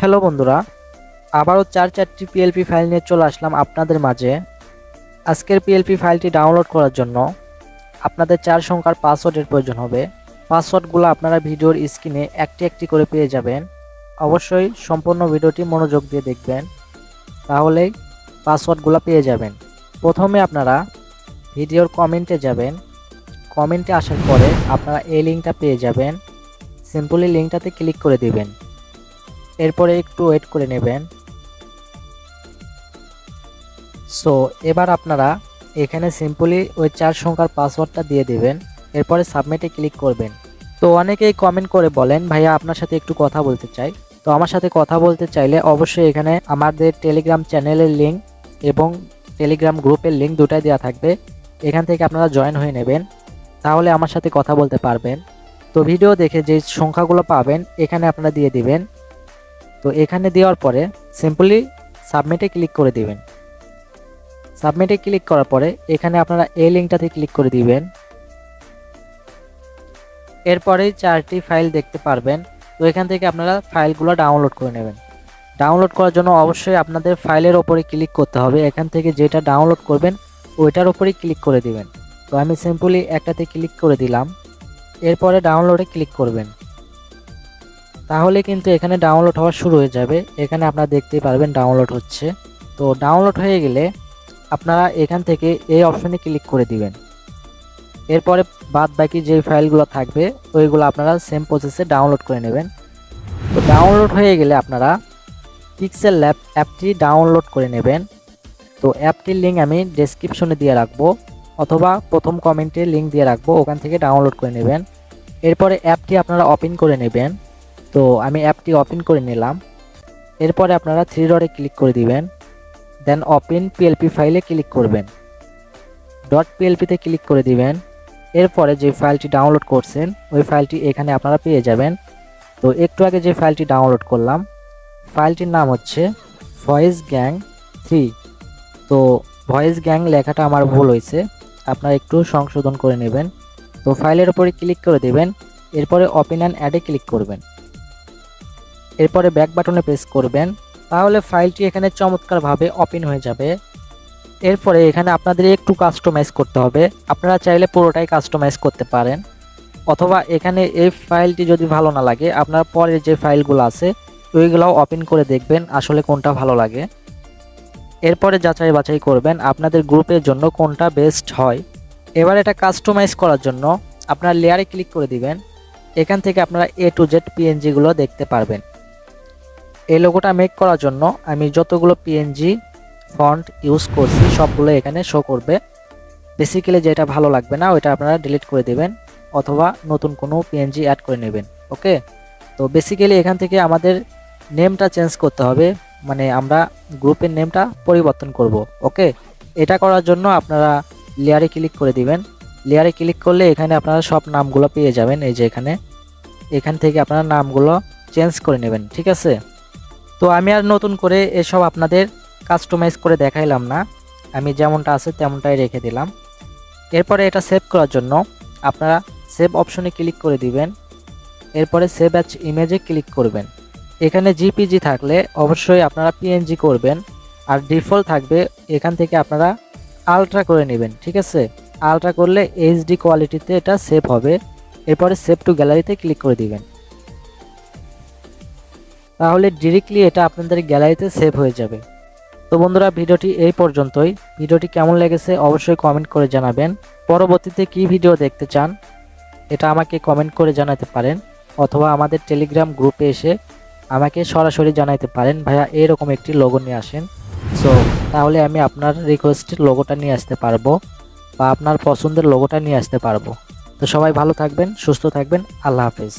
Hello বন্ধুরা, আবারও 4টি পিএলপি ফাইল নিয়ে চলে আসলাম আপনাদের মাঝে। আজকের পিএলপি ফাইলটি ডাউনলোড করার জন্য আপনাদের 4 সংখ্যার পাসওয়ার্ডের প্রয়োজন হবে। পাসওয়ার্ডগুলো আপনারা ভিডিওর স্ক্রিনে একটি একটি করে পেয়ে যাবেন। অবশ্যই সম্পূর্ণ ভিডিওটি মনোযোগ দিয়ে দেখবেন, তাহলেই পাসওয়ার্ডগুলো পেয়ে যাবেন। প্রথমে আপনারা ভিডিওর কমেন্টে যাবেন। কমেন্টে আসার পরে আপনারা এই লিঙ্কটা পেয়ে যাবেন। সিম্পলি লিঙ্কটাতে ক্লিক করে দিবেন। এরপরে একটু ওয়েট করে নেবেন। সো এবার আপনারা এখানে সিম্পলি ওই 4 সংখ্যার পাসওয়ার্ডটা দিয়ে দিবেন। এরপরে সাবমিটে ক্লিক করবেন। তো অনেকেই কমেন্ট করে বলেন, ভাইয়া আপনার সাথে একটু কথা বলতে চাই। তো আমার সাথে কথা বলতে চাইলে অবশ্যই এখানে আমাদের টেলিগ্রাম চ্যানেলের লিঙ্ক এবং টেলিগ্রাম গ্রুপের লিঙ্ক দুটাই দেওয়া থাকবে। এখান থেকে আপনারা জয়েন হয়ে নেবেন, তাহলে আমার সাথে কথা বলতে পারবেন। তো ভিডিও দেখে যে সংখ্যাগুলো পাবেন এখানে আপনারা দিয়ে দিবেন। তো এখানে দেওয়ার পরে সিম্পলি সাবমিটে ক্লিক করে দিবেন। সাবমিটে ক্লিক করার পরে এখানে আপনারা এই লিঙ্কটাতে ক্লিক করে দিবেন। এরপরেই 4টি ফাইল দেখতে পারবেন। তো এখান থেকে আপনারা ফাইলগুলো ডাউনলোড করে নেবেন। ডাউনলোড করার জন্য অবশ্যই আপনাদের ফাইলের ওপরে ক্লিক করতে হবে। এখান থেকে যেটা ডাউনলোড করবেন ওইটার ওপরেই ক্লিক করে দিবেন। তো আমি সিম্পলি একটাতে ক্লিক করে দিলাম। এরপরে ডাউনলোডে ক্লিক করবেন, তাহলে কিন্তু এখানে ডাউনলোড হওয়া শুরু হয়ে যাবে। এখানে আপনারা দেখতেই পারবেন ডাউনলোড হচ্ছে। তো ডাউনলোড হয়ে গেলে আপনারা এখান থেকে এই অপশনে ক্লিক করে দিবেন। এরপরে বাদ বাকি যে ফাইলগুলো থাকবে ওইগুলো আপনারা সেম প্রসেসে ডাউনলোড করে নেবেন। তো ডাউনলোড হয়ে গেলে আপনারা পিক্সেল ল্যাব অ্যাপটি ডাউনলোড করে নেবেন। তো অ্যাপটির লিঙ্ক আমি ডেসক্রিপশনে দিয়ে রাখবো, অথবা প্রথম কমেন্টে লিঙ্ক দিয়ে রাখবো, ওখান থেকে ডাউনলোড করে নেবেন। এরপরে অ্যাপটি আপনারা ওপেন করে নেবেন। তো আমি অ্যাপটি ওপেন করে নিলাম। এরপরে আপনারা 3 ডটে ক্লিক করে দিবেন। দেন ওপেন পিএলপি ফাইলে ক্লিক করবেন। .plp-তে ক্লিক করে দিবেন। এরপরে যে ফাইলটি ডাউনলোড করছেন ওই ফাইলটি এখানে আপনারা পেয়ে যাবেন। তো একটু আগে যে ফাইলটি ডাউনলোড করলাম ফাইলটির নাম হচ্ছে 𝗧𝗲𝗟𝗟3। তো 𝗧𝗲𝗟 লেখাটা আমার ভুল হয়েছে, আপনারা একটু সংশোধন করে নেবেন। তো ফাইলের উপরে ক্লিক করে দিবেন। এরপরে ওপেন অ্যান্ড অ্যাডে ক্লিক করবেন। এরপরে ব্যাক বাটনে প্রেস করবেন, তাহলে ফাইলটি এখানে চমৎকারভাবে ওপেন হয়ে যাবে। এরপরে এখানে আপনাদের একটু কাস্টমাইজ করতে হবে। আপনারা চাইলে পুরোটাই কাস্টমাইজ করতে পারেন, অথবা এখানে এই ফাইলটি যদি ভালো না লাগে আপনারা পরের যে ফাইলগুলো আছে ওইগুলোও ওপেন করে দেখবেন আসলে কোনটা ভালো লাগে। এরপরে যাচাই বাছাই করবেন আপনাদের গ্রুপের জন্য কোনটা বেস্ট হয়। এবার এটা কাস্টমাইজ করার জন্য আপনারা লেয়ারে ক্লিক করে দিবেন। এখান থেকে আপনারা A to Z PNG-গুলো দেখতে পারবেন। এই লোগোটা মেক করার জন্য আমি যতগুলো PNG ফন্ট ইউজ করছি সবগুলো এখানে শো করবে। বেসিক্যালি যেটা ভালো লাগবে না ওইটা আপনারা ডিলিট করে দিবেন, অথবা নতুন কোনো PNG অ্যাড করে নেবেন। ওকে, তো বেসিক্যালি এখান থেকে আমাদের নেমটা চেঞ্জ করতে হবে, মানে আমরা গ্রুপের নেমটা পরিবর্তন করব। ওকে, এটা করার জন্য আপনারা লেয়ারে ক্লিক করে দিবেন। লেয়ারে ক্লিক করলে এখানে আপনারা সব নামগুলো পেয়ে যাবেন। এই যে এখান থেকে আপনারা নামগুলো চেঞ্জ করে নেবেন, ঠিক আছে। তো আমি আর নতুন করে এসব আপনাদের কাস্টমাইজ করে দেখাইলাম না, আমি যেমনটা আছে তেমনটাই রেখে দিলাম। এরপরে এটা সেভ করার জন্য আপনারা সেভ অপশনে ক্লিক করে দিবেন। এরপরে সেভ অ্যাজ ইমেজে ক্লিক করবেন। এখানে জিপিজি থাকলে অবশ্যই আপনারা পিএনজি করবেন, আর ডিফল্ট থাকবে এখান থেকে আপনারা আলট্রা করে নেবেন, ঠিক আছে। আলট্রা করলে এইচডি কোয়ালিটিতে এটা সেভ হবে। এরপরে সেভ টু গ্যালারিতে ক্লিক করে দিবেন, তাহলে ডিরেক্টলি এটা আপনাদের গ্যালারিতে সেভ হয়ে যাবে। তো বন্ধুরা, ভিডিওটি এই পর্যন্তই। ভিডিওটি কেমন লেগেছে অবশ্যই কমেন্ট করে জানাবেন। পরবর্তীতে কি ভিডিও দেখতে চান এটা আমাকে কমেন্ট করে জানাতে পারেন, অথবা আমাদের টেলিগ্রাম গ্রুপে এসে আমাকে সরাসরি জানাতে পারেন, ভাইয়া এরকম একটি লোগো নিয়ে আসেন। সো তাহলে আমি আপনার রিকোয়েস্টের লোগোটা নিয়ে আসতে পারবো, বা আপনার পছন্দের লোগোটা নিয়ে আসতে পারবো। তো সবাই ভালো থাকবেন, সুস্থ থাকবেন। আল্লাহ হাফেজ।